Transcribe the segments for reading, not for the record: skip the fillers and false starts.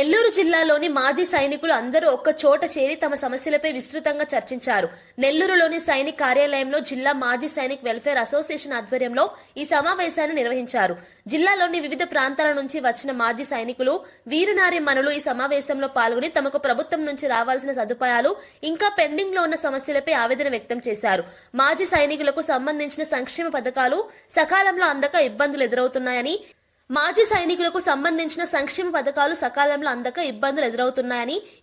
నెల్లూరు జిల్లాలోని మాజీ సైనికులు అందరూ ఒక్క చోట చేరి తమ సమస్యలపై విస్తృతంగా చర్చించారు. నెల్లూరులోని సైనిక్ కార్యాలయంలో జిల్లా మాజీ సైనిక్ వెల్ఫేర్ అసోసియేషన్ ఆధ్వర్యంలో ఈ సమావేశాన్ని నిర్వహించారు. జిల్లాలోని వివిధ ప్రాంతాల నుంచి వచ్చిన మాజీ సైనికులు, వీరనార్యమణులు ఈ సమావేశంలో పాల్గొని తమకు ప్రభుత్వం నుంచి రావాల్సిన సదుపాయాలు, ఇంకా పెండింగ్ లో ఉన్న సమస్యలపై ఆవేదన వ్యక్తం చేశారు. మాజీ సైనికులకు సంబంధించిన సంక్షేమ పథకాలు సకాలంలో అందక ఇబ్బందులు ఎదురవుతున్నాయని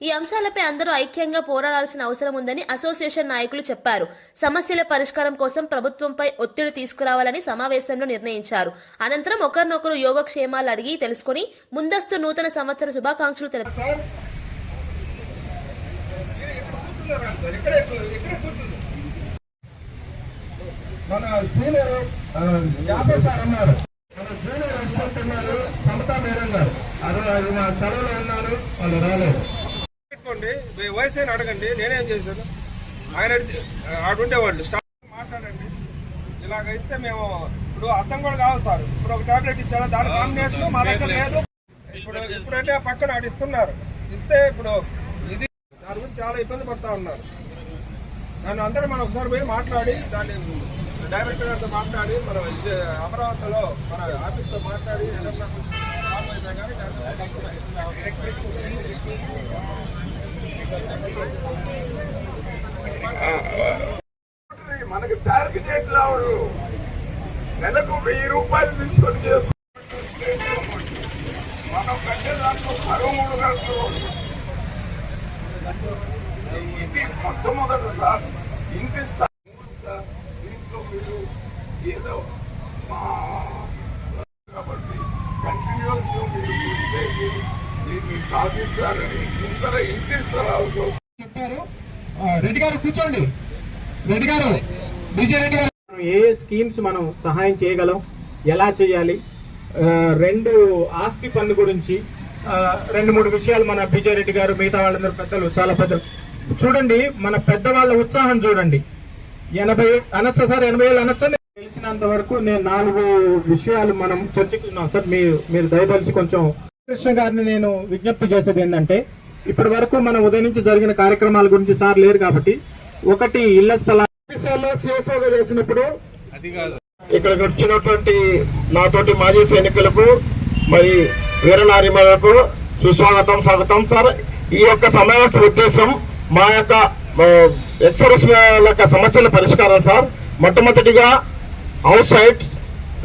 ఈ అంశాలపై అందరూ ఐక్యంగా పోరాడాల్సిన అవసరం ఉందని అసోసియేషన్ నాయకులు చెప్పారు. సమస్యల పరిష్కారం కోసం ప్రభుత్వంపై ఒత్తిడి తీసుకురావాలని సమావేశంలో నిర్ణయించారు. అనంతరం ఒకరినొకరు యోగక్షేమాలు అడిగి తెలుసుకుని ముందస్తు నూతన సంవత్సర శుభాకాంక్షలు తెలిపారు. మన సీనియర్ యాభై సార్ అన్నారు, మన జూనియర్ రెస్టారెంట్ ఉన్నారు, సమతా మేడం గారు మా సెలవులో ఉన్నారు, వాళ్ళు రాలేదు. పెట్టుకోండి, వయసు అయినా అడగండి, నేనేం చేశాను. ఆయన ఆడుండేవాళ్ళు స్టాఫ్ మాట్లాడండి. ఇలాగ ఇస్తే మేము ఇప్పుడు అర్థం కూడా కావాలి సార్. ఇప్పుడు ఒక టాబ్లెట్ ఇచ్చాడు, దాని కాంబినేషన్ మా దగ్గర లేదు. ఇప్పుడంటే పక్కన ఆడిస్తున్నారు, ఇస్తే ఇప్పుడు ఇది దాని గురించి చాలా ఇబ్బంది పడతా ఉన్నారు. దాన్ని అందరూ మనం ఒకసారి పోయి మాట్లాడి, దాన్ని డైరెక్టర్ గారితో మాట్లాడి, మనం అమరావతిలో మన ఆఫీస్తో మాట్లాడి మనకి టార్గెట్ లావుడు నెలకు 1000 రూపాయలు తీసుకొని చేస్తుంది. మనం కట్టే దాంట్లో 13 గంటలు. ఇది మొట్టమొదటి సార్ ఇంటి సార్. దీంట్లో మీరు ఏదో కాబట్టి కంటిన్యూస్ గా మీరు దీన్ని సాధిస్తారని ఇంతర ఇంటి స్థలాలతో చెప్పారు. రెడ్డి గారు కూర్చోండి. రెడ్డి గారు, విజయ రెడ్డి గారు, ఏ స్కీమ్స్ మనం సహాయం చేయగలం, ఎలా చేయాలి, 2 ఆస్తి పన్ను గురించి 2-3 విషయాలు మన విజయ రెడ్డి గారు, మిగతా వాళ్ళందరూ పెద్దలు, చాలా పెద్దలు చూడండి. మన పెద్దవాళ్ళ ఉత్సాహం చూడండి. 80 అనొచ్చా సార్? 80 ఏళ్ళు అనొచ్చా? తెలిసినంత వరకు నేను 4 విషయాలు మనం చర్చిస్తున్నాం సార్. మీరు దయదలిచి కొంచెం కృష్ణ గారిని నేను విజ్ఞప్తి చేసేది ఏంటంటే, ఇప్పటి వరకు మన ఉదయం నుంచి జరిగిన కార్యక్రమాల గురించి సార్ లేరు కాబట్టి, ఒకటి ఇళ్ల స్థలాల్లో సిఎస్ఓగా చేసినప్పుడు ఇక్కడికి వచ్చినటువంటి నాతోటి మాజీ సైనికులకు మరి వీరనారిమలకు సుస్వాగతం, స్వాగతం సార్. ఈ యొక్క సమావేశ ఉద్దేశం మా యొక్క ఎక్సర్వీస్ యొక్క సమస్యల పరిష్కారం సార్. మొట్టమొదటిగా హౌస్ సైట్స్,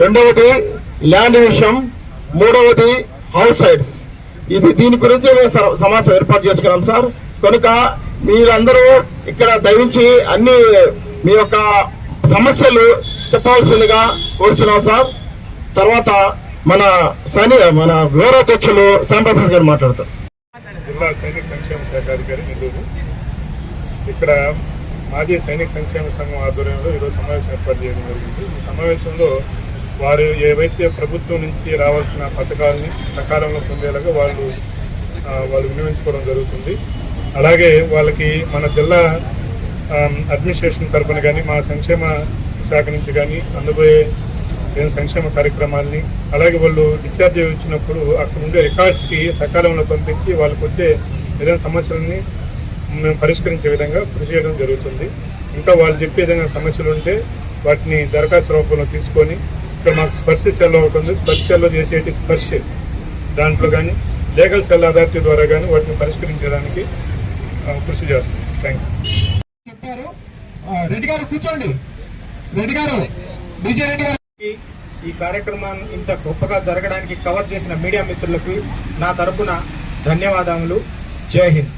రెండవది ల్యాండ్ విషయం, మూడవది హౌస్ సైట్స్. దీని గురించి మేము సమావేశం ఏర్పాటు చేసుకున్నాం సార్. కనుక మీరందరూ ఇక్కడ దయవించి అన్ని మీ యొక్క సమస్యలు చెప్పవలసిందిగా కోరుతున్నాం సార్. తర్వాత మన గౌరవాధ్యక్షులు శ్యాంప్రసాద్ గారు మాట్లాడతారు. జిల్లా సైనిక సంక్షేమ శాఖ అధికారి నెల్లూరు. ఇక్కడ మాజీ సైనిక సంక్షేమ సంఘం ఆధ్వర్యంలో ఈరోజు సమావేశం ఏర్పాటు చేయడం జరిగింది. ఈ సమావేశంలో వారు ఏవైతే ప్రభుత్వం నుంచి రావాల్సిన పథకాలని సకాలంలో పొందేలాగా వాళ్ళు వినియోగించుకోవడం జరుగుతుంది. అలాగే వాళ్ళకి మన జిల్లా అడ్మినిస్ట్రేషన్ తరఫున కానీ, మా సంక్షేమ శాఖ నుంచి కానీ అందబోయే సంక్షేమ కార్యక్రమాలని, అలాగే వాళ్ళు డిశ్చార్జ్ ఇచ్చినప్పుడు అక్కడ ఉండే రికార్డ్స్కి సకాలంలో పంపించి వాళ్ళకి వచ్చే ఏదైనా సమస్యలని మేము పరిష్కరించే విధంగా కృషి చేయడం జరుగుతుంది. ఇంకా వాళ్ళు చెప్పే విధంగా సమస్యలు ఉంటే వాటిని దరఖాస్తు రూపంలో తీసుకొని ఇక్కడ మాకు స్పర్శ సెల్ అవుతుంది, స్పర్శ సెల్లో చేసేటి స్పర్శ దాంట్లో కానీ లీగల్ సెల్ అథారిటీ ద్వారా కానీ వాటిని పరిష్కరించడానికి కృషి చేస్తుంది. Thank you. చెప్పారు. రెడ్డి గారు కూర్చోండి. రెడ్డి గారు, విజయ రెడ్డి గారు. ఈ కార్యక్రమాన్ని ఇంత గొప్పగా జరగడానికి కవర్ చేసిన మీడియా మిత్రులకు నా తరపున ధన్యవాదములు. జై హింద్.